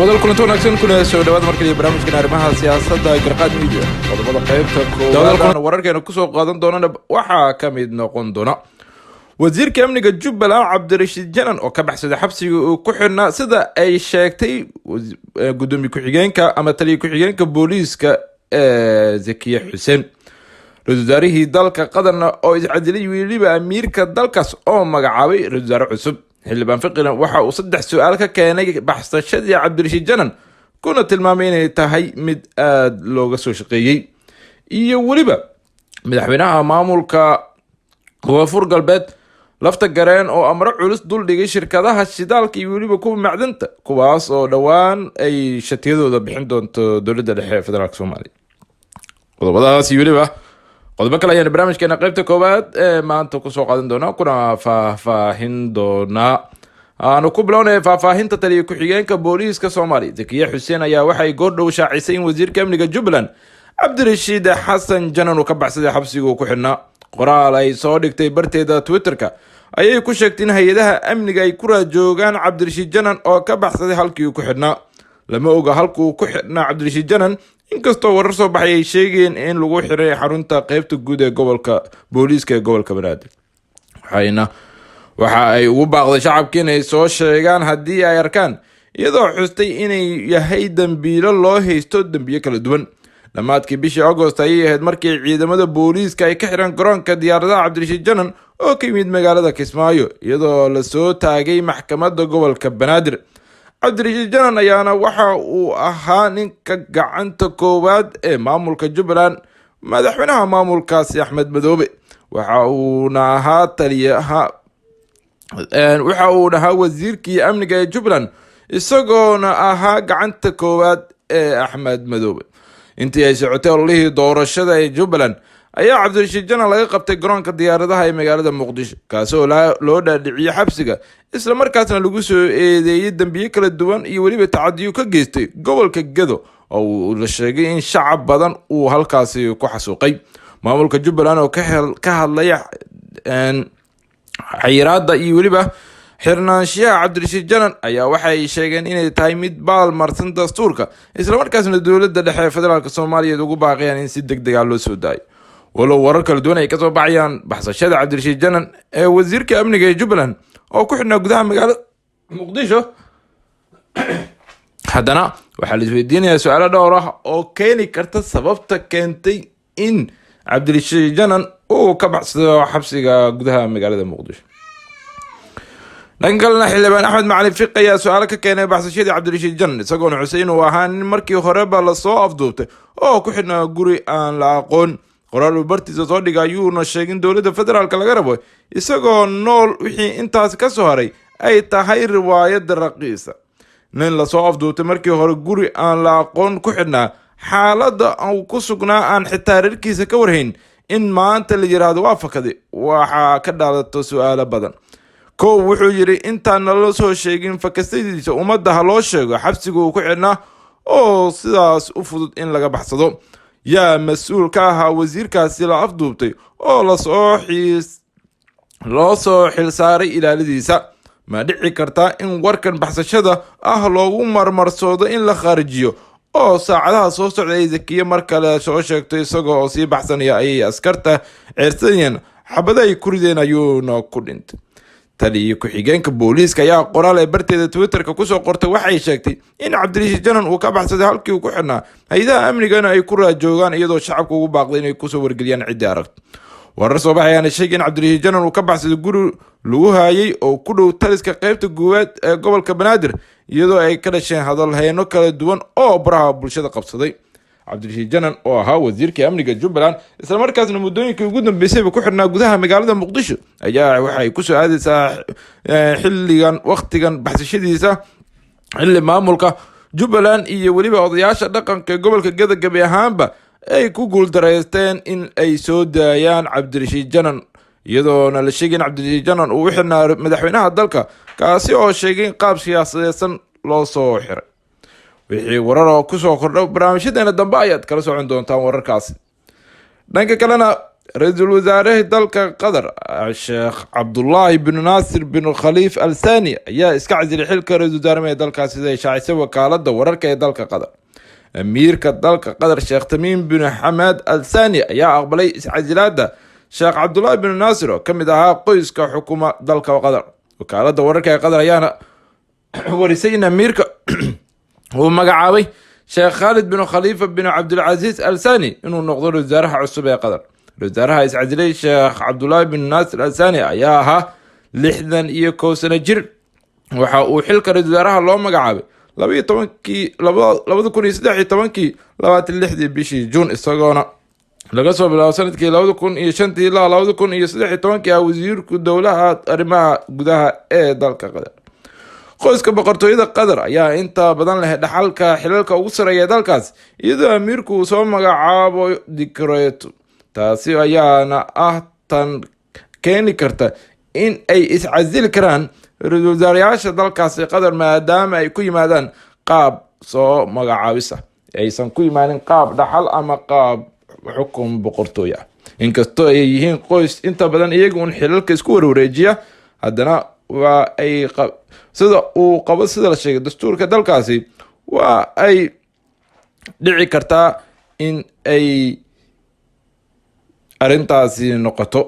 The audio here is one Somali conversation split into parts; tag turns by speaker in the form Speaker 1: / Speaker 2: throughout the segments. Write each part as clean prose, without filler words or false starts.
Speaker 1: داودل كنت wanaagsan kuna soo dhawaad markii barnaamijka arrimaha siyaasadda ay garqaad media qodobada qaybta koowaad wararkeena ku soo qaadan doona waxa ka mid noqon doona wasiirka amniga Jubbaland Cabdirashiid Janan oo ka baxsaday xabsiga uu ku xirnaa sida ay sheegtay gudoomiye ku-xigeenka ama taliye ku-xigeenka booliiska Zakiya Xuseen rasuularihi dalka qadarna oo iscadilay wiliba amiirka dalkaas oo magacaabay rasuul cusub xildhibaan fiqina waxa uu saddex su'aal ka keenay baxsashadii Cabdirashiid Janan kuna tilmaamay inay tahay mid aad looga soo shaqeeyay iyo waliba madaxweynaha maamulka Koonfur Galbeed lafta gareen oo amro culus dul dhigay shirkadaha shidaalka iyo waliba kuwa macdanta kuwaas oo dhawaan ay shatiyadooda bixin doonto dowladda dhexe federaalka Soomaaliya qodobadaas iyo waliba qodobo kale ayaan barnaamijkeena qaybta koowaad maanta ku soo qaadan doona kuna faahfaahin doona aanu ku bilownay faahfaahinta taliye ku-xigeenka booliiska Soomaaliya Zakiya Xuseen ayaa waxay goordhow shaacisay in wasiirka amniga Jubbaland Cabdirashiid Xasan Janan uu ka baxsaday xabsiga uu ku xirnaa qoraal ay soo dhigtay barteeda Twitterka ayay ku sheegtay in hay'adaha amniga ay ku raajoogaan Cabdirashiid Janan oo ka baxsaday halkii uu ku xirnaa lama oga halkuu ku xirnaa Cabdirashiid Janan inkastoo warar soo baxay ay sheegeen in lagu xiray xarunta qaybta guud ee gobolka booliiska ee gobolka Banaadir waxa ay ugu baaqday shacabka inay soo sheegaan haddii ay arkaan iyadoo xustay inay yahay dambiilo loo haysto dambiyo kala duwan dhamaadkii bishii August ayay ahayd markii ciidamada booliiska ay ka xireen garoonka diyaaradaha Cabdirashiid Janan oo ka yimid magaalada Kismaayo iyadoo la soo taagay maxkamadda gobolka Banaadir Cabdirashiid Janan ayaana waxa uu ahaa ninka gacanta koowaad ee maamulka Jubbaland madaxweynaha maamulkaasi Axmed Madoobe waxa uu ahaa wasiirkii amniga ee Jubbaland isagoona ahaa gacanta koowaad ee Axmed Madoobe intii ay socotay ololihii doorashada ee Jubbaland ayaa Cabdirashiid Janan laga qabtay garoonka diyaaradaha ee magaalada Muqdisho kaasoo loo dhaadhiciyay xabsiga isla markaasna lagu soo eedeeyay dambiyo kala duwan iyo waliba tacadiyo ka geystay gobolka Gedo oo la sheegay in shacab badan uu halkaasi ku xasuuqay maamulka Jubbaland oo ka hadlay xayiraadda iyo waliba xirnaanshiyaha Cabdirashiid Janan ayaa waxay sheegeen inay tahay mid baalmarsan dastuurka isla markaasna dowladda dhexe federaalka Soomaaliya ugu baaqayaan in si degdeg ah loo soo daayo walow warar kala duwan ay ka soo baxayaan baxsashada Cabdirashiid Janan ee wasiirka amniga ee Jubbaland oo ku xirnaa gudaha magaalada Muqdisho haddana waxaa la isweydiinayaa su'aalo dhowr ah oo keeni karta sababta keentay in Cabdirashiid Janan uu ka baxsado xabsiga gudaha magaalada Muqdisho dhankalena xildhibaan Axmed Macalin Fiqi ayaa su'aalo ka keenay baxsashadii Cabdirashiid Janan isagoona Xuseen uu ahaa nin markii horeba la soo afduubtay oo ku xirnaa guri aan la aqoon qoraal uu bartiisa soo dhigay ayuuna sheegin dowladda federaalka laga rabo isagoo nool wixii intaas ka soo haray ay tahay riwaayadda raqiisa nin la soo afduubtay markii hore guri aan la aqoon ku xidhnaa xaaladda uu ku sugnaa aan xitaa reerkiisa ka warhayn in maanta la yiraahdo waa fakaday waxaa ka dhalato su'aalo badan kow wuxuu yiri intaan nala soo sheegin fakastadiisa ummadda ha loo sheego xabsiga uu ku xidhnaa oo sidaas u fudud in laga baxsado yaa mas'uul ka ahaa wasiirkaasi la afduubtay oo loo soo xilsaaray ilaaladiisa ma dhici kartaa in warkan baxsashada ah loogu marmarsoodo in la kharijiyo oo saacadaha soo socday Zakiya mar kale soo sheegtay isagoo oo sii baxsanaya ayay askarta ceersadeen xabada ay ku rideen ayuuna ku dhintay taliye ku-xigeenka booliiska ayaa qoraal ee barteeda Twitterka ku soo qortay waxay sheegtay in Cabdirashiid Janan uu ka baxsaday halkii uu ku xirnaa hay'adaha amnigana ay ku raajoogaan iyadoo shacabku ugu baaqday inay ku soo wargeliyaan cidii aragto warar soo baxayana sheegay in Cabdirashiid Janan uu ka baxsaday guri lagu haayay oo ku dhow taliska qaybta guud ee gobolka Banaadir iyadoo ay ka dhasheen hadalheeno kala duwan oo baraha bulshada qabsaday Cabdirashiid Janan oo ahaa wasiirka amniga Jubbaland isla markaasna muddooyinkii ugu dambeysay ku xirnaa gudaha magaalada Muqdisho ayaa waxay ku soo aadaysaa xilligan waqtigan baxsashadiisa xilli maamulka Jubbaland iyo waliba odayaasha dhaqanka gobolka Gedo gabi ahaanba ay ku guuldareysteen in ay soo daayaan Cabdirashiid Janan iyadoona la sheegay in Cabdirashiid Janan uu xirnaa madaxweynaha dalka kaasi oo sheegay qaab siyaasadeedsan loo soo xiray wixii warar oo ku soo kordhay barnaamijyadeena dambe ayaad kala socon doontaan wararkaasi dhanka kalena ra-iisul wasaaraha dalka qatar sheekh cabdullaahi bin naasir bin khaliif al thani ayaa iska casilay xilka ra-iisul wasaaraha ee dalkaas sida ay shaacisay wakaalada wararka ee dalka qatar. amiirka dalka qatar sheekh tamiim bin xamaad al thani ayaa aqbalay iscasilaada sheekh cabdullaahi bin naasir oo kamid ahaa qoyska xukuma dalka qatar. wakaalada wararka ee qatar ayaana warisay in amiirka uu magacaabay sheekh khaalid bin khaliifa bin cabdilcasiis al thani inuu noqdo ra-iisul wasaaraha cusub ee qatar. ra-iisul wasaaraha iscasilay sheekh cabdullaahi bin naasir al thani ayaa ahaa 61 sano jir. waxa uu xilka ra-iisul wasaaraha loo magacaabay 2013 bishii juun, isagoona laga soo bilaabo sanadkii 2005 ilaa 2013 ah wasiirku dowlaha arrimaha gudaha ee dalka qatar. qoyska boqortooyada qatar ayaa inta badan leh dhaxalka xilalka ugu sareeya dalkaas, iyadoo amiirku uu soo magacaabo dikreeto. taasi ayaana ah tan keeni karta in ay iscasili karaan ra-iisul wasaarayaasha dalkaasi qatar maadaama ay ku yimaadaan qaab soo magacaabisa, aysan ku yimaadin qaab dhaxal ama qaab xukun boqortooy ah. inkastoo ay yihiin qoys inta badan iyaga un xilalka isku warwareejiya, haddana waa ay sida uu qabo sida la sheegay dastuurka dalkaasi waa ay dhici kartaa in ay arrintaasi noqoto.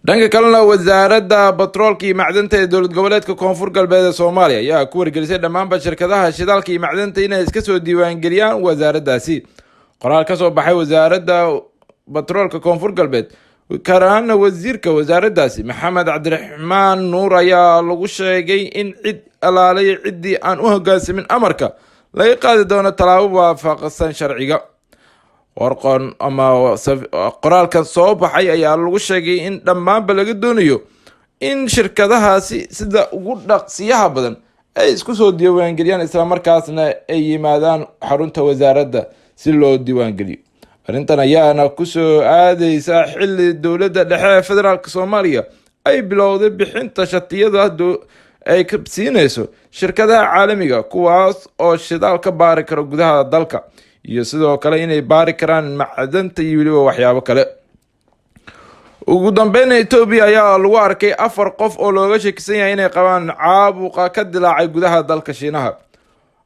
Speaker 1: dhanka kalena wasaaradda batroolka iyo macdanta ee dowlad goboleedka koonfur galbeed ee Soomaaliya ayaa ku wargelisay dhammaanba shirkadaha shidaalka iyo macdanta inay iska soo diiwaangeliyaan wasaaraddaasi. qoraal ka soo baxay wasaaradda batroolka koonfur galbeed karaana wasiirka wasaaraddaasi maxamed cabdiraxmaan nuur ayaa lagu sheegay in cid alaalay ciddii aan u hoggaansamin amarka laga qaadi doono tallaabo waafaqsan sharciga. qoraalkan soo baxay ayaa lagu sheegay in dhammaanba laga doonayo in shirkadahaasi sida ugu dhaqsiyaha badan ay isku soo diiwaangeliyaan islamarkaasna ay yimaadaan xarunta wasaaradda si loo diiwaangeliyo. arrintan ayaana kusoo aadeysa xilli dowladda dhexe ee federaalk Soomaaliya ay bilowday bixinta shatiyada ay ka siinayso shirkadaha caalamiga kuwaas oo shidaal ka baari karo gudaha dalka, iyo sidoo kale inay baari karaan macdanta iyo weliba waxyaabo kale. ugu dambeyn Ethiopia ayaa lagu arkay 4 qof oo looga shakisan yahay inay qabaan caabuqa ka dilaacay gudaha dalka Shiinaha.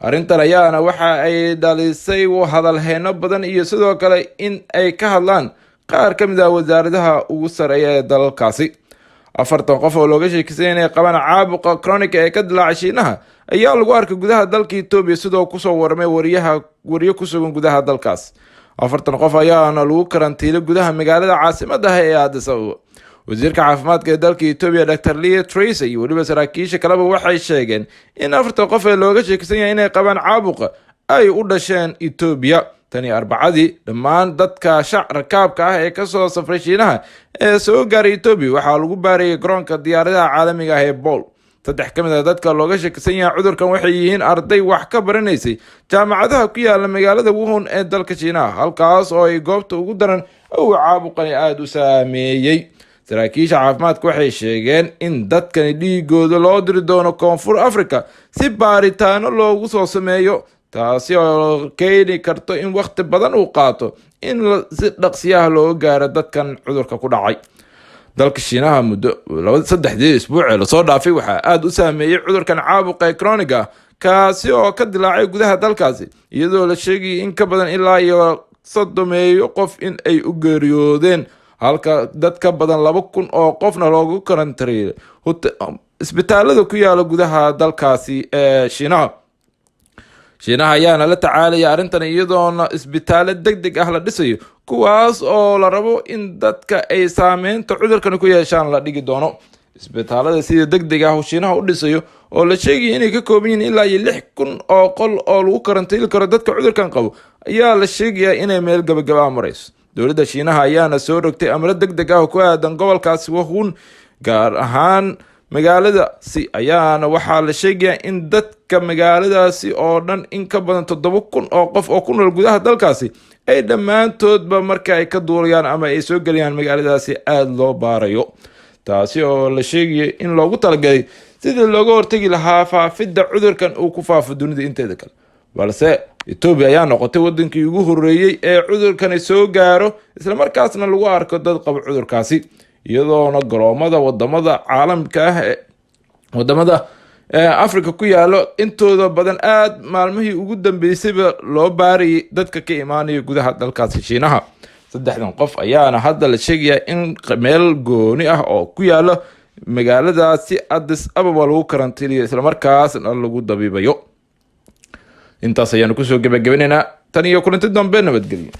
Speaker 1: arrintan ayaana waxa ay dhalisay hadalheeno badan iyo sidoo kale in ay ka hadlaan qaar ka mid ah wasaaradaha ugu sareeya ee dalkaasi. 40 qof oo looga shakisan yahay inay qabaan caabuqa chronic ee ka dilaacay Shiinaha ayaa lagu arkay gudaha dalka Ethiopia sidoo kusoo warmay wariyo ku sugan gudaha dalkaas. 40 qof ayaana lagu karantiilay gudaha magaalada caasimadda ah ee Addis Ababa. wasiirka caafimaadka ee dalka Ethiopia Dr. Lee Tracy iyo weliba saraakiisha kaleba waxay sheegeen in 40 qof ee looga shakisan yahay inay qabaan caabuqa ay u dhasheen Ethiopia. tani arbacadii dhammaan dadka rakaabka ah ee kasoo safray Shiinaha ee soo gaaray Ethiopia waxaa lagu baarayay garoonka diyaaradaha caalamiga ah ee Bole. 3 ka mid ah dadka looga shakisan yahay cudurkan waxay yihiin arday wax ka baranaysay jaamacadaha ku yaala magaalada Wuhan ee dalka Shiinaha, halkaas oo ay goobta ugu daran uu caabuqani aad u saameeyay. saraakiisha caafimaadka waxay sheegeen in dadkani dhiigooda loo diri doono Koonfur Afrika si baaritaano loogu soo sameeyo, taasi oo keeni karto in waqti badan uu qaato in si dhaqsiyaha loo gaaro dadkan cudurka ku dhacay. dalka Shiinaha muddo 3 isbuuc ee lasoo dhaafay waxaa aad u saameeyay cudurkan caabuqa chronic ah kaasi oo ka dilaacay gudaha dalkaasi, iyadoo la sheegay in ka badan ilaa iyo 30 qof in ay u geeriyoodeen, halka dad ka badan 2,000 oo qofna loogu karantiilay isbitaalada ku yaala gudaha dalkaasi ee Shiinaha. ayaana la tacaalaya arrintan iyadoona isbitaalo degdeg ah la dhisayo, kuwaas oo la rabo in dadka ay saameynta cudurkan ku yeeshaan la dhigi doono. isbitaalada sida degdeg ah Shiinaha u dhisayo oo la sheegay inay ka kooban yihiin ilaa 6,000 oo qol oo lagu karantiili karo dadka cudurkan qabo ayaa la sheegayaa inay meel gabagaba marayso. dowladda Shiinaha ayaana soo rogtay amro degdeg ah oo ku aadan gobolkaasi Wuhan, gaar ahaan magaaladaasi ayaana waxaa la sheegayaa in dadka magaaladaasi oo dhan in ka badan 7,000 oo qof oo ku nool gudaha dalkaasi ay dhammaantoodba marka ay ka duulayaan ama ay soo geliyaan magaaladaasi aad loo baarayo, taasi oo la sheegaya in loogu talagalay sidii looga hortagi lahaa faafidda cudurkan uu ku faafo dunida inteeda kale. balse Ethiopia ayaa noqotay wadankii ugu horeeyay ee cudurkani soo gaaro isla markaasna lagu arko dad qaba cudurkaasi, iyadoona garoomada wadamada caalamka ah wadamada Afrika ku yaalo intooda badan aad maalmihii ugu dambeysayba loo baarayay dadka ka imaanaya gudaha dalkaasi Shiinaha. 3 qof ayaana hadda la sheegayaa in meel gooni ah oo ku yaalo magaaladaasi Addis Ababa lagu karantiiliyo isla markaasna lagu dabiibayo. intaas ayaanu kusoo gabagabaynaynaa tan iyo kulanti dambe nabadgelyo.